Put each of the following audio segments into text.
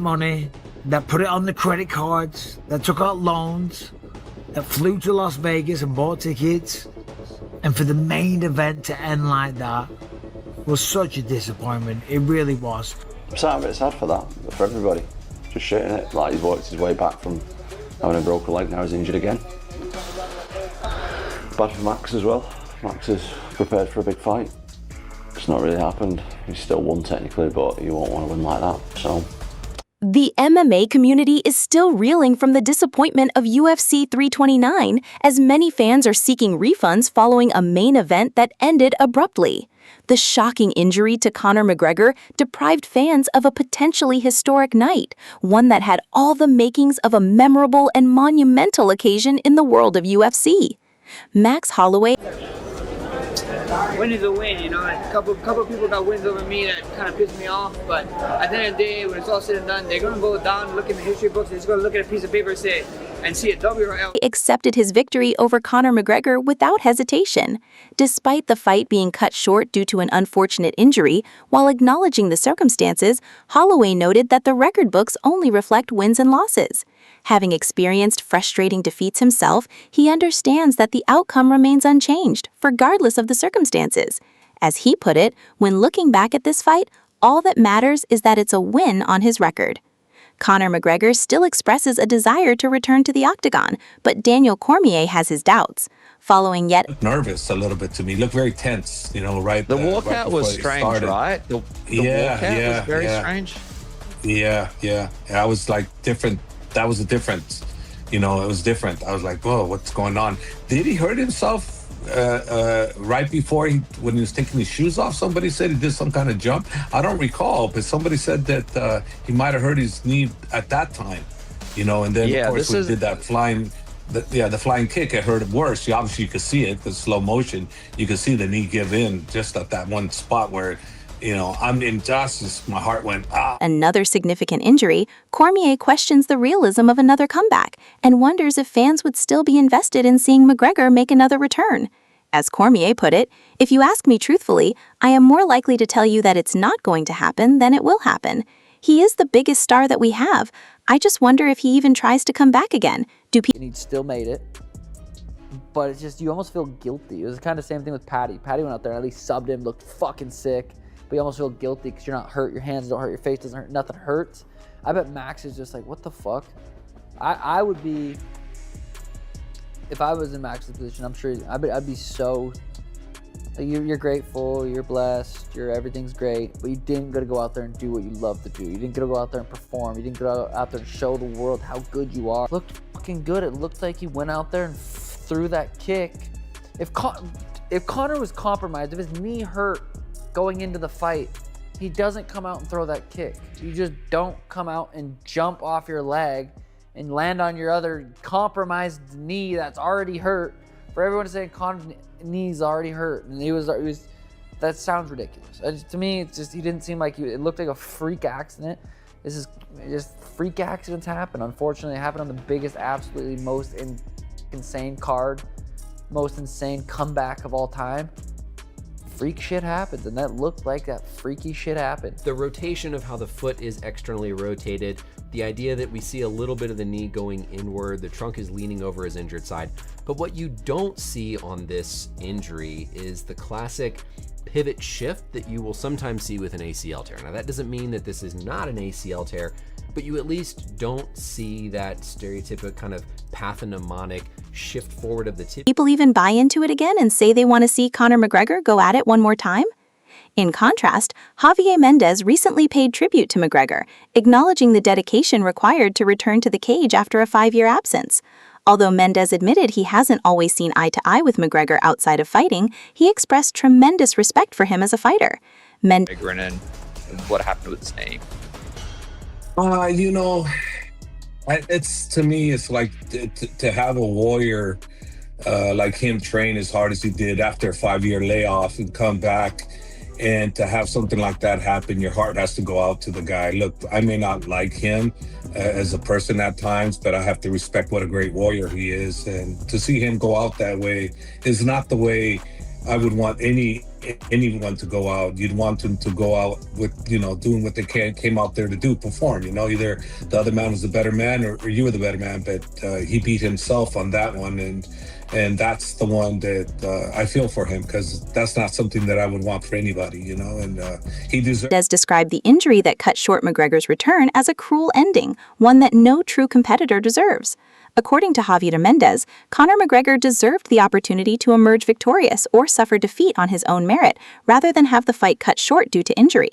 money, that put it on the credit cards, that took out loans, that flew to Las Vegas and bought tickets, and for the main event to end like that was such a disappointment. It really was. I'm a bit sad for that, for everybody. Just shitting it, like he's worked his way back from having a broken leg, now he's injured again. Bad for Max as well. Max is prepared for a big fight. It's not really happened. He's still won technically, but you won't want to win like that, so. The MMA community is still reeling from the disappointment of UFC 329, as many fans are seeking refunds following a main event that ended abruptly. The shocking injury to Conor McGregor deprived fans of a potentially historic night, one that had all the makings of a memorable and monumental occasion in the world of UFC. Max Holloway. Win is a win, you know. A couple people got wins over me that kind of pissed me off, but at the end of the day, when it's all said and done, they're going to go down, look in the history books, they're just going to look at a piece of paper and see a W or L. Accepted his victory over Conor McGregor without hesitation. Despite the fight being cut short due to an unfortunate injury, while acknowledging the circumstances, Holloway noted that the record books only reflect wins and losses. Having experienced frustrating defeats himself, he understands that the outcome remains unchanged, regardless of the circumstances. As he put it, when looking back at this fight, all that matters is that it's a win on his record. Conor McGregor still expresses a desire to return to the octagon, but Daniel Cormier has his doubts. Following yet nervous a little bit to me, looked very tense, you know, right? The walkout right was strange, right? The walkout was very strange. Yeah. I was like different. That was a difference, you know, it was different. I was like, whoa, what's going on? Did he hurt himself right before when he was taking his shoes off? Somebody said he did some kind of jump. I don't recall, but somebody said that he might have hurt his knee at that time, you know, and then of course we did that the flying kick. It hurt him worse. Obviously you could see it because slow motion, you could see the knee give in just at that one spot where, you know, I'm in justice. My heart went, ah. Another significant injury, Cormier questions the realism of another comeback and wonders if fans would still be invested in seeing McGregor make another return. As Cormier put it, "If you ask me truthfully, I am more likely to tell you that it's not going to happen than it will happen. He is the biggest star that we have. I just wonder if he even tries to come back again. And he still made it. But it's just, you almost feel guilty. It was kind of the same thing with Patty. Patty went out there and at least subbed him, looked fucking sick. But you almost feel guilty because you're not hurt. Your hands don't hurt. Your face doesn't hurt. Nothing hurts. I bet Max is just like, what the fuck? I would be, if I was in Max's position, I'm sure I'd be so, like, you're grateful, you're blessed, everything's great, but you didn't get to go out there and do what you love to do. You didn't get to go out there and perform. You didn't go out there and show the world how good you are. It looked fucking good. It looked like he went out there and threw that kick. If Conor was compromised, if his knee hurt going into the fight, he doesn't come out and throw that kick. You just don't come out and jump off your leg and land on your other compromised knee that's already hurt. For everyone to say Conor's knee's already hurt, and he was that sounds ridiculous. To me, it's just, he didn't seem like it looked like a freak accident. This is just, freak accidents happen. Unfortunately, it happened on the biggest, absolutely most insane card, most insane comeback of all time. Freak shit happens, and that looked like that freaky shit happened. The rotation of how the foot is externally rotated, the idea that we see a little bit of the knee going inward, the trunk is leaning over his injured side. But what you don't see on this injury is the classic pivot shift that you will sometimes see with an ACL tear. Now that doesn't mean that this is not an ACL tear, but you at least don't see that stereotypical kind of pathognomonic shift forward of the tip. People even buy into it again and say they want to see Conor McGregor go at it one more time? In contrast, Javier Mendez recently paid tribute to McGregor, acknowledging the dedication required to return to the cage after a 5-year absence. Although Mendez admitted he hasn't always seen eye to eye with McGregor outside of fighting, he expressed tremendous respect for him as a fighter. McGregor and what happened with his name? You know, it's, to me, it's like to have a warrior like him train as hard as he did after a 5-year layoff and come back, and to have something like that happen, your heart has to go out to the guy. Look, I may not like him as a person at times, but I have to respect what a great warrior he is. And to see him go out that way is not the way I would want any anyone to go out. You'd want them to go out with, doing what they came out there to do, perform. Either the other man was the better man or you were the better man, but he beat himself on that one. And that's the one that I feel for him, because that's not something that I would want for anybody, and he deserves. Mendez described the injury that cut short McGregor's return as a cruel ending, one that no true competitor deserves. According to Javier Mendez, Conor McGregor deserved the opportunity to emerge victorious or suffer defeat on his own merit, rather than have the fight cut short due to injury.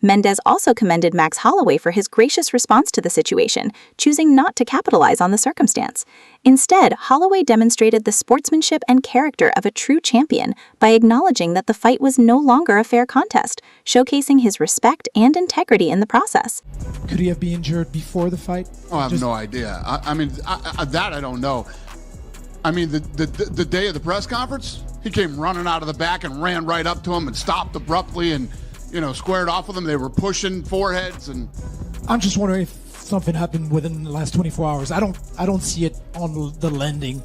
Mendez also commended Max Holloway for his gracious response to the situation, choosing not to capitalize on the circumstance. Instead, Holloway demonstrated the sportsmanship and character of a true champion by acknowledging that the fight was no longer a fair contest, showcasing his respect and integrity in the process. Could he have been injured before the fight? Oh, I have no idea. I don't know. The day of the press conference, he came running out of the back and ran right up to him and stopped abruptly and squared off with them. They were pushing foreheads, and I'm just wondering if something happened within the last 24 hours. I don't see it on the landing,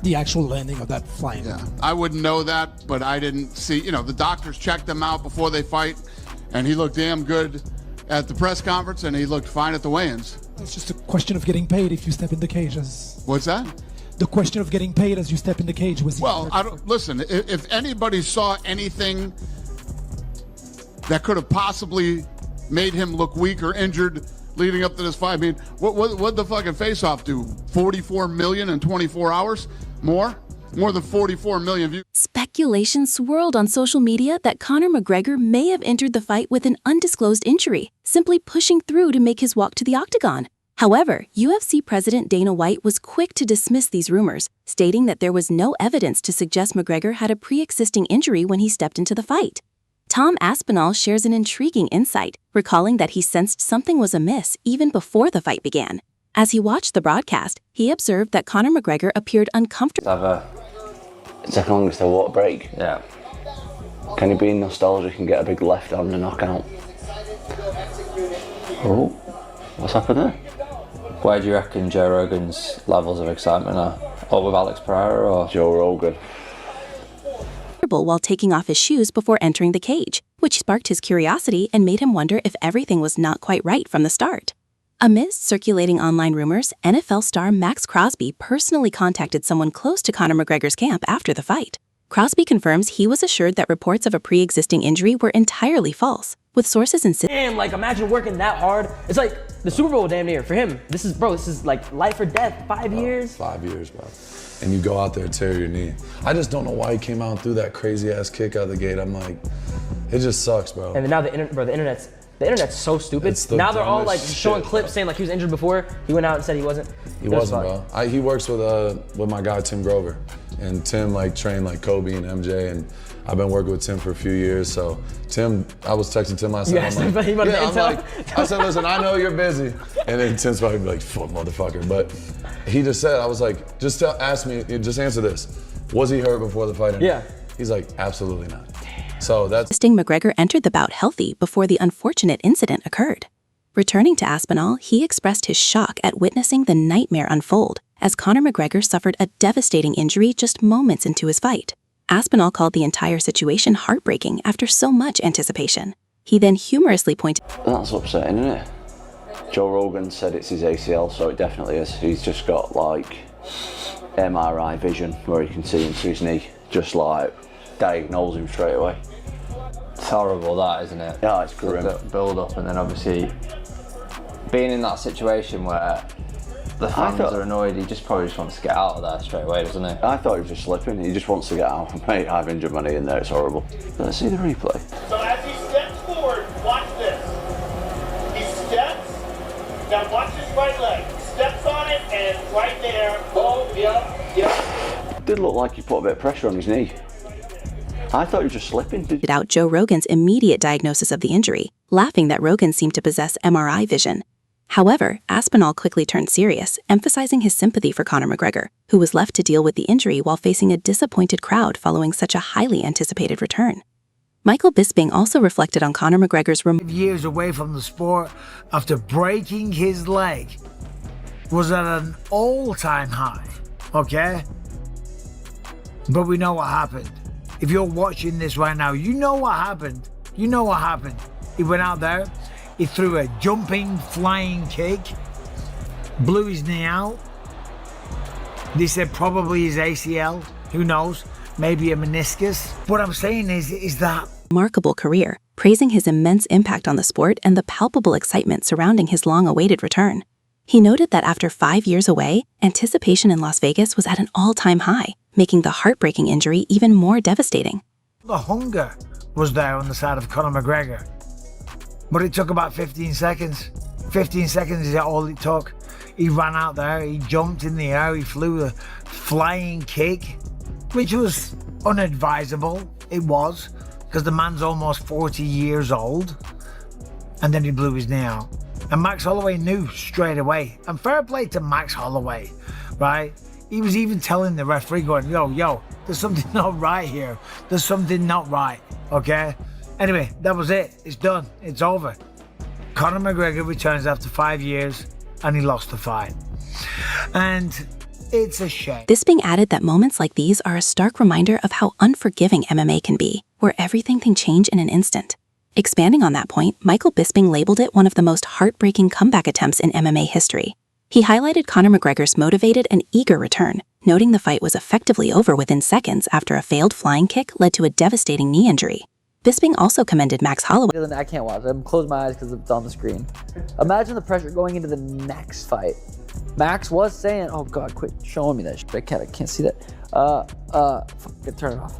the actual landing of that flight. Yeah, I wouldn't know that, but I didn't see. The doctors checked him out before they fight, and he looked damn good at the press conference, and he looked fine at the weigh-ins. It's just a question of getting paid if you step in the cage. What's that? The question of getting paid as you step in the cage was. Well, listen. If anybody saw anything that could have possibly made him look weak or injured leading up to this fight, what the fucking face-off do? 44 million in 24 hours? More than 44 million views. Speculation swirled on social media that Conor McGregor may have entered the fight with an undisclosed injury, simply pushing through to make his walk to the octagon. However, UFC President Dana White was quick to dismiss these rumors, stating that there was no evidence to suggest McGregor had a pre-existing injury when he stepped into the fight. Tom Aspinall shares an intriguing insight, recalling that he sensed something was amiss even before the fight began. As he watched the broadcast, he observed that Conor McGregor appeared uncomfortable. It's the longest water break. Yeah. Can he be nostalgic and get a big left hand and knockout? Oh, what's happened there? Where do you reckon Joe Rogan's levels of excitement are? Or with Alex Pereira or Joe Rogan? While taking off his shoes before entering the cage, which sparked his curiosity and made him wonder if everything was not quite right from the start. Amidst circulating online rumors, NFL star Max Crosby personally contacted someone close to Conor McGregor's camp after the fight. Crosby confirms he was assured that reports of a pre-existing injury were entirely false, with sources insisting. Damn, imagine working that hard. It's like the Super Bowl damn near for him. This is like life or death. 5 years. 5 years, bro. And you go out there and tear your knee. I just don't know why he came out and threw that crazy ass kick out of the gate. I'm like, it just sucks, bro. And then now the internet's so stupid. Now they're all showing clips saying he was injured before. He went out and said he wasn't. He wasn't, bro. He works with my guy Tim Grover, and Tim trained Kobe and MJ, and I've been working with Tim for a few years. So Tim, I was texting Tim last night. I said, listen, I know you're busy, and then Tim's probably like, fuck motherfucker, but he just said, I was like, just answer this. Was he hurt before the fight? Yeah. He's like, absolutely not. So that's. McGregor entered the bout healthy before the unfortunate incident occurred. Returning to Aspinall, he expressed his shock at witnessing the nightmare unfold as Conor McGregor suffered a devastating injury just moments into his fight. Aspinall called the entire situation heartbreaking after so much anticipation. He then humorously pointed. That's upsetting, isn't it? Joe Rogan said it's his ACL, so it definitely is. He's just got MRI vision where he can see into his knee, just diagnose him straight away. It's horrible, that, isn't it? Yeah, it's grim. Build up, and then obviously being in that situation where the fans are annoyed, he probably wants to get out of there straight away, doesn't he? I thought he was just slipping. He just wants to get out. Mate, I've injured my knee in there. It's horrible. Let's see the replay. So as he steps forward, watch this. He steps. Now watch his right leg. Steps on it, and right there. Oh, yep. It did look like he put a bit of pressure on his knee. I thought he was just slipping. Out Joe Rogan's immediate diagnosis of the injury, laughing that Rogan seemed to possess MRI vision. However, Aspinall quickly turned serious, emphasizing his sympathy for Conor McGregor, who was left to deal with the injury while facing a disappointed crowd following such a highly anticipated return. Michael Bisping also reflected on Conor McGregor's years away from the sport after breaking his leg was at an all-time high, okay? But we know what happened. If you're watching this right now, you know what happened. You know what happened. He went out there, he threw a jumping, flying kick, blew his knee out. They said probably his ACL, who knows, maybe a meniscus. What I'm saying is that remarkable career, praising his immense impact on the sport and the palpable excitement surrounding his long-awaited return. He noted that after 5 years away, anticipation in Las Vegas was at an all-time high, making the heartbreaking injury even more devastating. the hunger was there on the side of Conor McGregor. But it took about 15 seconds. 15 seconds is all it took. He ran out there, he jumped in the air, he flew a flying kick, which was unadvisable. It was, because the man's almost 40 years old. And then he blew his knee out. And Max Holloway knew straight away. And fair play to Max Holloway, right? He was even telling the referee, going, yo, there's something not right here. There's something not right, okay? Anyway, that was it. It's done. It's over. Conor McGregor returns after 5 years, and he lost the fight. And it's a shame. Bisping added that moments like these are a stark reminder of how unforgiving MMA can be, where everything can change in an instant. Expanding on that point, Michael Bisping labeled it one of the most heartbreaking comeback attempts in MMA history. He highlighted Conor McGregor's motivated and eager return, noting the fight was effectively over within seconds after a failed flying kick led to a devastating knee injury. Bisping also commended Max Holloway. I can't watch it. I'm closing my eyes because it's on the screen. Imagine the pressure going into the next fight. Max was saying, oh God, quit showing me that shit. I can't see that. Fuck, turn it off.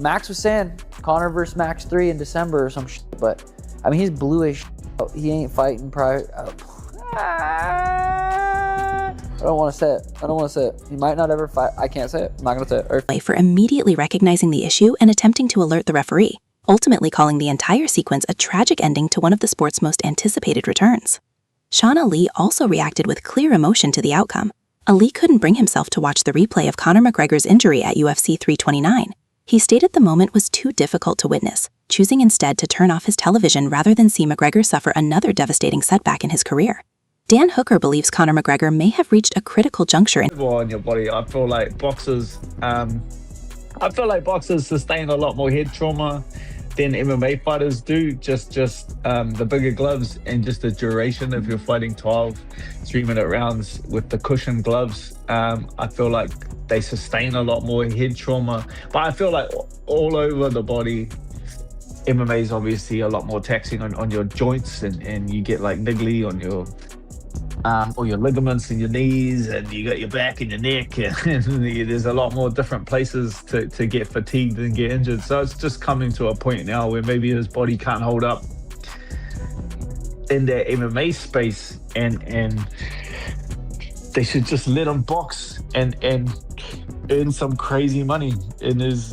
Max was saying Conor versus Max 3 in December or some shit, but I mean, he's blue as shit. He ain't fighting prior. I don't want to say it. He might not ever fight. I can't say it. I'm not going to say it. For immediately recognizing the issue and attempting to alert the referee, ultimately calling the entire sequence a tragic ending to one of the sport's most anticipated returns. Sean Ali also reacted with clear emotion to the outcome. Ali couldn't bring himself to watch the replay of Conor McGregor's injury at UFC 329. He stated the moment was too difficult to witness, choosing instead to turn off his television rather than see McGregor suffer another devastating setback in his career. Dan Hooker believes Conor McGregor may have reached a critical juncture on your body. I feel like boxers sustain a lot more head trauma than MMA fighters do. Just the bigger gloves and just the duration. If you're fighting 12 3-minute rounds with the cushioned gloves, I feel like they sustain a lot more head trauma. But I feel like all over the body, MMA is obviously a lot more taxing on your joints, and you get like niggly on your or your ligaments in your knees, and you got your back and your neck, and there's a lot more different places to get fatigued and get injured. So it's just coming to a point now where maybe his body can't hold up in that MMA space, and they should just let him box and earn some crazy money in his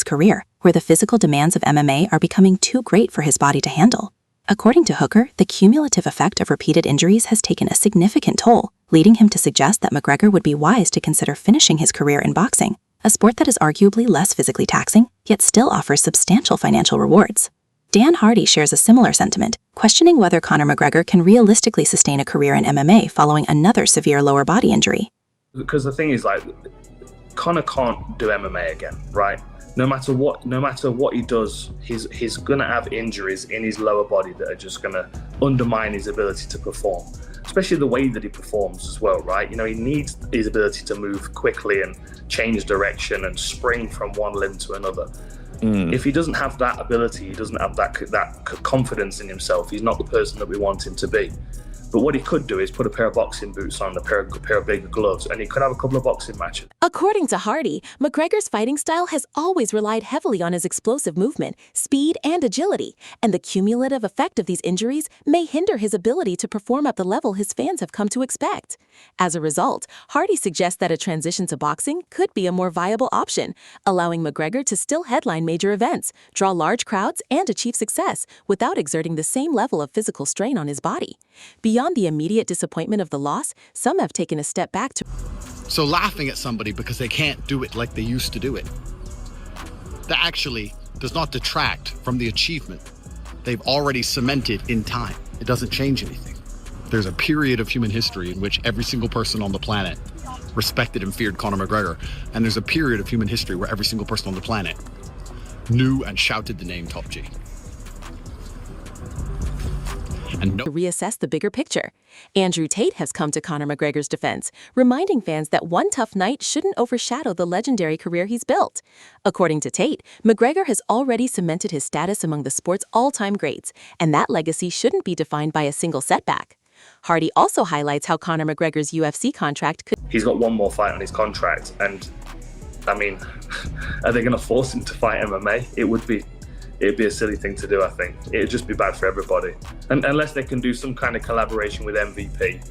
career, where the physical demands of MMA are becoming too great for his body to handle. According to Hooker, the cumulative effect of repeated injuries has taken a significant toll, leading him to suggest that McGregor would be wise to consider finishing his career in boxing, a sport that is arguably less physically taxing, yet still offers substantial financial rewards. Dan Hardy shares a similar sentiment, questioning whether Conor McGregor can realistically sustain a career in MMA following another severe lower body injury. Because the thing is, like, Conor can't do MMA again, right? No matter what he does, he's gonna have injuries in his lower body that are just gonna undermine his ability to perform, especially the way that he performs as well, right? You know, he needs his ability to move quickly and change direction and spring from one limb to another. If he doesn't have that ability, he doesn't have that confidence in himself, he's not the person that we want him to be. But what he could do is put a pair of boxing boots on, a pair of bigger gloves, and he could have a couple of boxing matches. According to Hardy, McGregor's fighting style has always relied heavily on his explosive movement, speed, and agility, and the cumulative effect of these injuries may hinder his ability to perform at the level his fans have come to expect. As a result, Hardy suggests that a transition to boxing could be a more viable option, allowing McGregor to still headline major events, draw large crowds, and achieve success without exerting the same level of physical strain on his body. Beyond the immediate disappointment of the loss, some have taken a step back to... So laughing at somebody because they can't do it like they used to do it, that actually does not detract from the achievement they've already cemented in time. It doesn't change anything. There's a period of human history in which every single person on the planet respected and feared Conor McGregor. And there's a period of human history where every single person on the planet knew and shouted the name Top G. And to reassess the bigger picture. Andrew Tate has come to Conor McGregor's defense, reminding fans that one tough night shouldn't overshadow the legendary career he's built. According to Tate, McGregor has already cemented his status among the sport's all-time greats, and that legacy shouldn't be defined by a single setback. Hardy also highlights how Conor McGregor's UFC contract could... He's got one more fight on his contract, and I mean, are they going to force him to fight MMA? It'd be a silly thing to do, I think. It'd just be bad for everybody. And unless they can do some kind of collaboration with MVP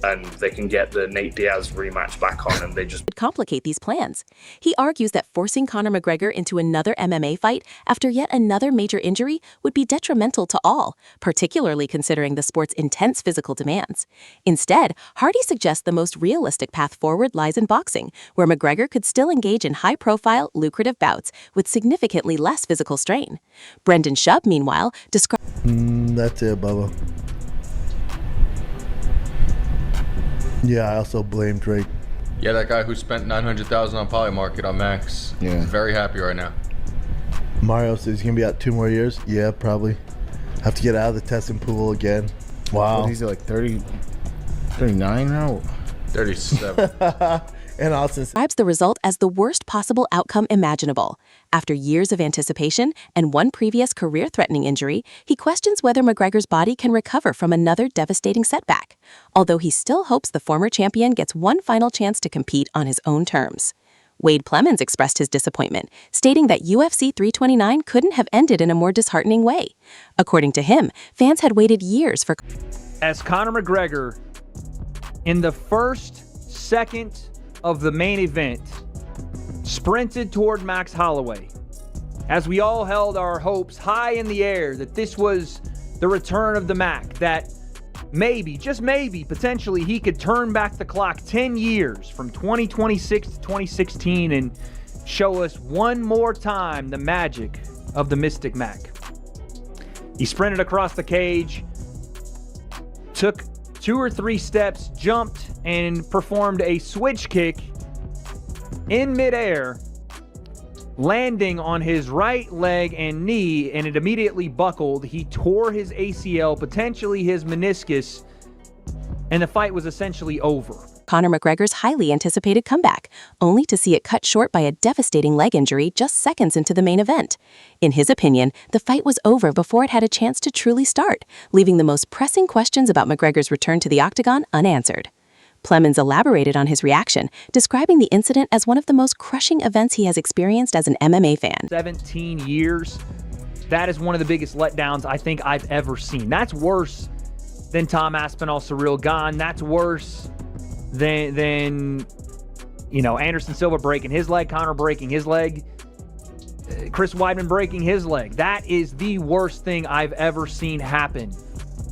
and they can get the Nate Diaz rematch back on and they just complicate these plans. He argues that forcing Conor McGregor into another MMA fight after yet another major injury would be detrimental to all, particularly considering the sport's intense physical demands. Instead, Hardy suggests the most realistic path forward lies in boxing, where McGregor could still engage in high-profile, lucrative bouts with significantly less physical strain. Brendan Schubb, meanwhile, describes... That's it, Bubba. Yeah, I also blame Drake. Yeah, that guy who spent $900,000 on Polymarket on Max. Yeah. He's very happy right now. Mario says he's gonna be out 2 more years. Yeah, probably. Have to get out of the testing pool again. Wow. What, he's like 30, 39 now? 37. And Austin describes the result as the worst possible outcome imaginable. After years of anticipation and one previous career-threatening injury, he questions whether McGregor's body can recover from another devastating setback, although he still hopes the former champion gets one final chance to compete on his own terms. Wade Plemons expressed his disappointment, stating that UFC 329 couldn't have ended in a more disheartening way. According to him, fans had waited years for... As Conor McGregor, in the first second of the main event, sprinted toward Max Holloway, as we all held our hopes high in the air that this was the return of the Mac, that maybe, just maybe, potentially he could turn back the clock 10 years from 2026 to 2016 and show us one more time the magic of the Mystic Mac. He sprinted across the cage, took 2 or 3 steps, jumped, and performed a switch kick in midair, landing on his right leg and knee, and it immediately buckled. He tore his ACL, potentially his meniscus, and the fight was essentially over. Conor McGregor's highly anticipated comeback, only to see it cut short by a devastating leg injury just seconds into the main event. In his opinion, the fight was over before it had a chance to truly start, leaving the most pressing questions about McGregor's return to the octagon unanswered. Plemons elaborated on his reaction, describing the incident as one of the most crushing events he has experienced as an MMA fan. 17 years, that is one of the biggest letdowns I think I've ever seen. That's worse than Tom Aspinall Ciryl Gane. That's worse than you know, Anderson Silva breaking his leg, Conor breaking his leg, Chris Weidman breaking his leg. That is the worst thing I've ever seen happen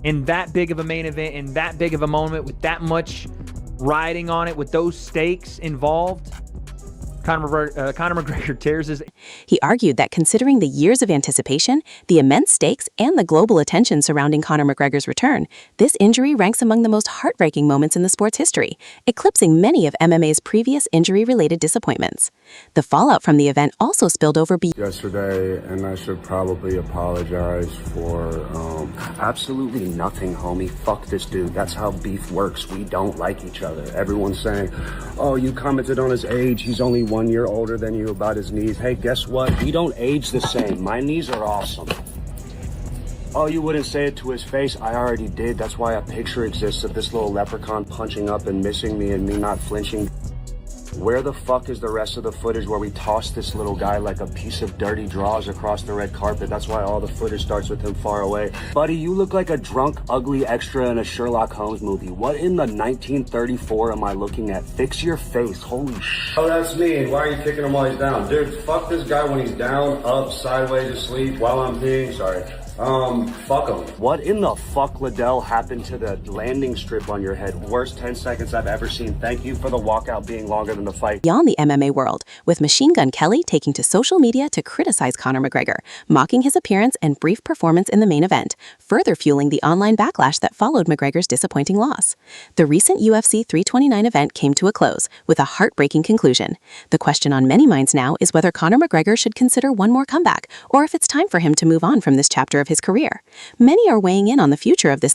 in that big of a main event, in that big of a moment, with that much riding on it, with those stakes involved. Conor McGregor tears his... He argued that considering the years of anticipation, the immense stakes, and the global attention surrounding Conor McGregor's return, this injury ranks among the most heartbreaking moments in the sport's history, eclipsing many of MMA's previous injury-related disappointments. The fallout from the event also spilled over yesterday, and I should probably apologize for absolutely nothing, homie. Fuck this dude. That's how beef works. We don't like each other. Everyone's saying, oh, you commented on his age. He's only 1 year older than you, about his knees. Hey, guess what? We don't age the same. My knees are awesome. Oh, you wouldn't say it to his face? I already did. That's why a picture exists of this little leprechaun punching up and missing me and me not flinching. Where the fuck is the rest of the footage where we toss this little guy like a piece of dirty drawers across the red carpet? That's why all the footage starts with him far away. Buddy, you look like a drunk, ugly extra in a Sherlock Holmes movie. What in the 1934 am I looking at? Fix your face. Holy shit. Oh, that's me. Why are you kicking him while he's down? Dude, fuck this guy when he's down, up, sideways, asleep, while I'm peeing. Sorry. Fuck him. What in the fuck, Liddell, happened to the landing strip on your head? Worst 10 seconds I've ever seen. Thank you for the walkout being longer than the fight. Beyond the MMA world, with Machine Gun Kelly taking to social media to criticize Conor McGregor, mocking his appearance and brief performance in the main event, further fueling the online backlash that followed McGregor's disappointing loss. The recent UFC 329 event came to a close with a heartbreaking conclusion. The question on many minds now is whether Conor McGregor should consider one more comeback, or if it's time for him to move on from this chapter of his career. Many are weighing in on the future of this